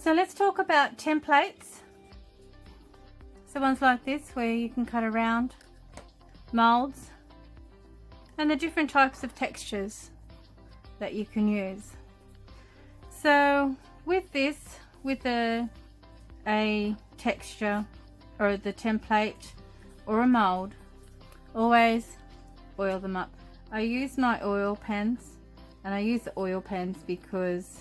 So let's talk about templates. So ones like this where you can cut around, molds, and the different types of textures that you can use. So with this, with a texture or the template or a mold, always oil them up. I use my oil pens, and I use the oil pens because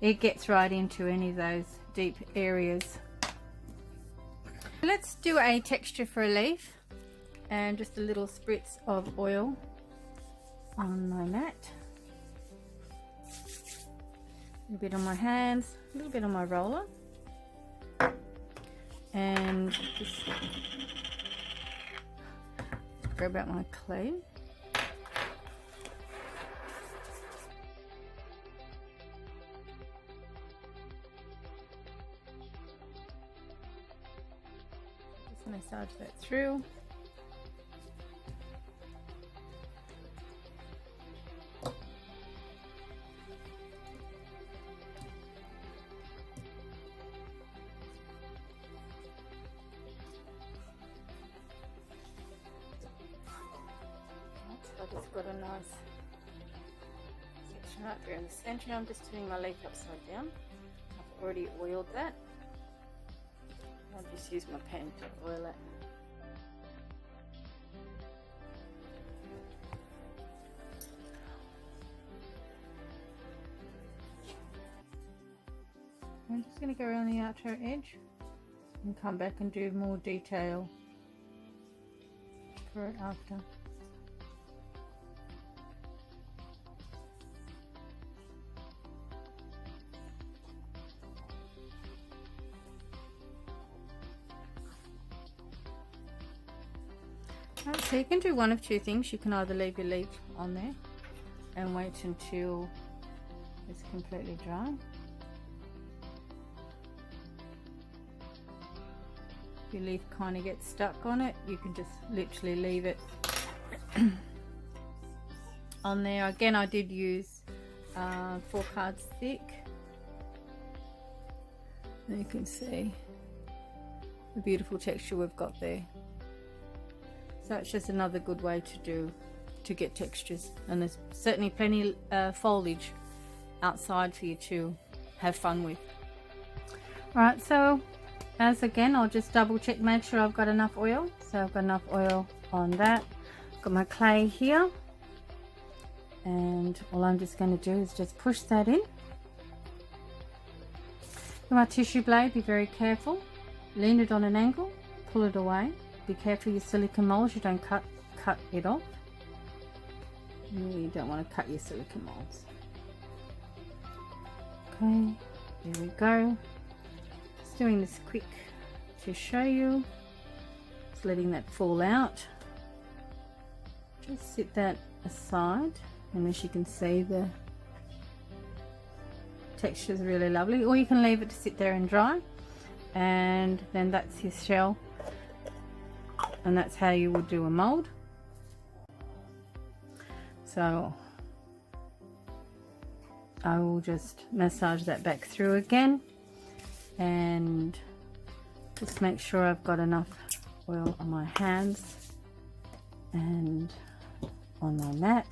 it gets right into any of those deep areas. Let's do a texture for a leaf, and just a little spritz of oil on my mat, a bit on my hands, a little bit on my roller, and just grab out my clay. Just massage that through. I just got a nice section right there in the center. I'm just turning my leaf upside down. I've already oiled that. I'll just use my pen to oil it. I'm just going to go around the outer edge and come back and do more detail for it after. So you can do one of two things. You can either leave your leaf on there and wait until it's completely dry. If your leaf kind of gets stuck on it, you can just literally leave it on there. Again, I did use 4 cards thick. And you can see the beautiful texture we've got there. So it's just another good way to get textures, and there's certainly plenty foliage outside for you to have fun with. Alright, so as again, I'll just double check, make sure I've got enough oil. So I've got enough oil on that. Got my clay here, and all I'm just going to do is just push that in. With my tissue blade, be very careful. Lean it on an angle, pull it away. Be careful your silicone molds, you don't cut it off. You don't want to cut your silicone molds. Okay, there we go. Just doing this quick to show you. Just letting that fall out. Just sit that aside, and as you can see, the texture is really lovely. Or you can leave it to sit there and dry, and then that's your shell. And that's how you would do a mold. So I will just massage that back through again, and just make sure I've got enough oil on my hands and on my mat.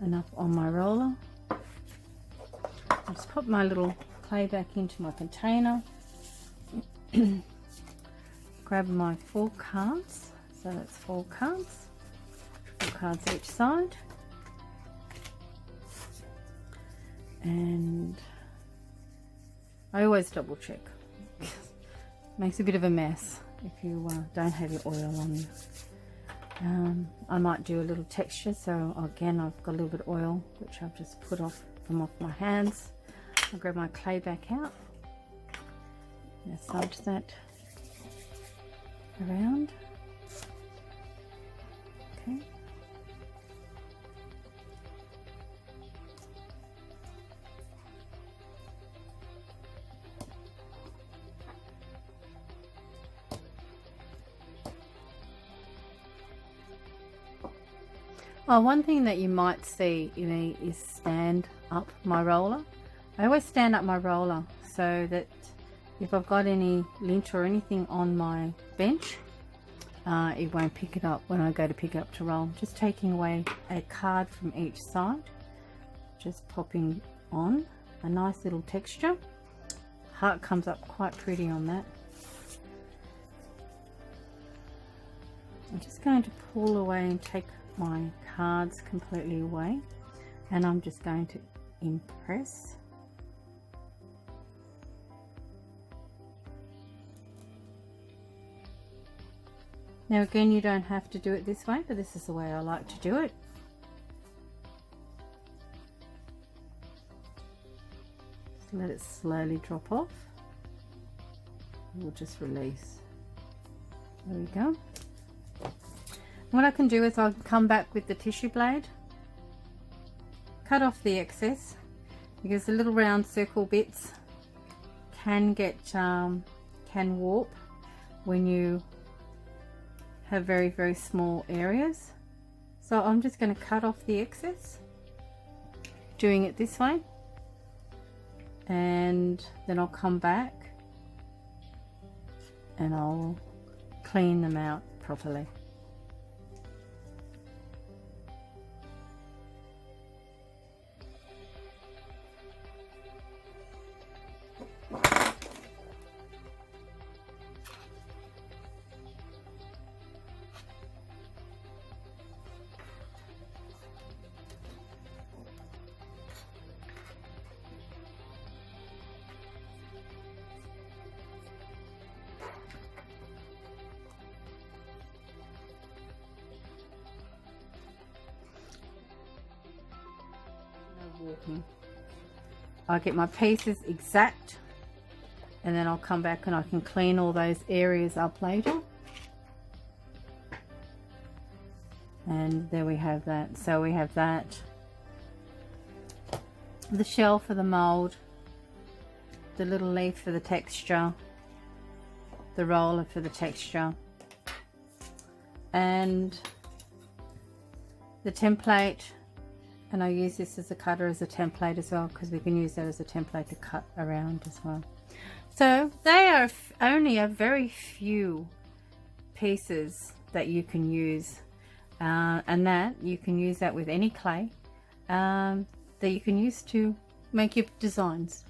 Enough on my roller. I'll just pop my little clay back into my container. Grab my 4 cards, so that's 4 cards each side, and I always double check. Makes a bit of a mess if you don't have your oil on you. I might do a little texture, so again I've got a little bit of oil which I've just put off my hands. I'll grab my clay back out, massage that around. Okay. Oh, one thing that you might see in me is stand up my roller. I always stand up my roller so that if I've got any lint or anything on my bench, it won't pick it up when I go to pick it up to roll. Just taking away a card from each side, just popping on a nice little texture. Heart comes up quite pretty on that. I'm just going to pull away and take my cards completely away, and I'm just going to impress. Now again, you don't have to do it this way, but this is the way I like to do it. Just let it slowly drop off. We'll just release. There we go. What I can do is I'll come back with the tissue blade, cut off the excess, because the little round circle bits can warp when you have very, very small areas. So I'm just going to cut off the excess, doing it this way, and then I'll come back and I'll clean them out properly. Walking. I'll get my pieces exact, and then I'll come back and I can clean all those areas up later. And there we have that. So we have that, the shell for the mold, the little leaf for the texture, the roller for the texture, and the template. And I use this as a cutter, as a template as well, because we can use that as a template to cut around as well. So they are only a very few pieces that you can use, and that you can use that with any clay that you can use to make your designs.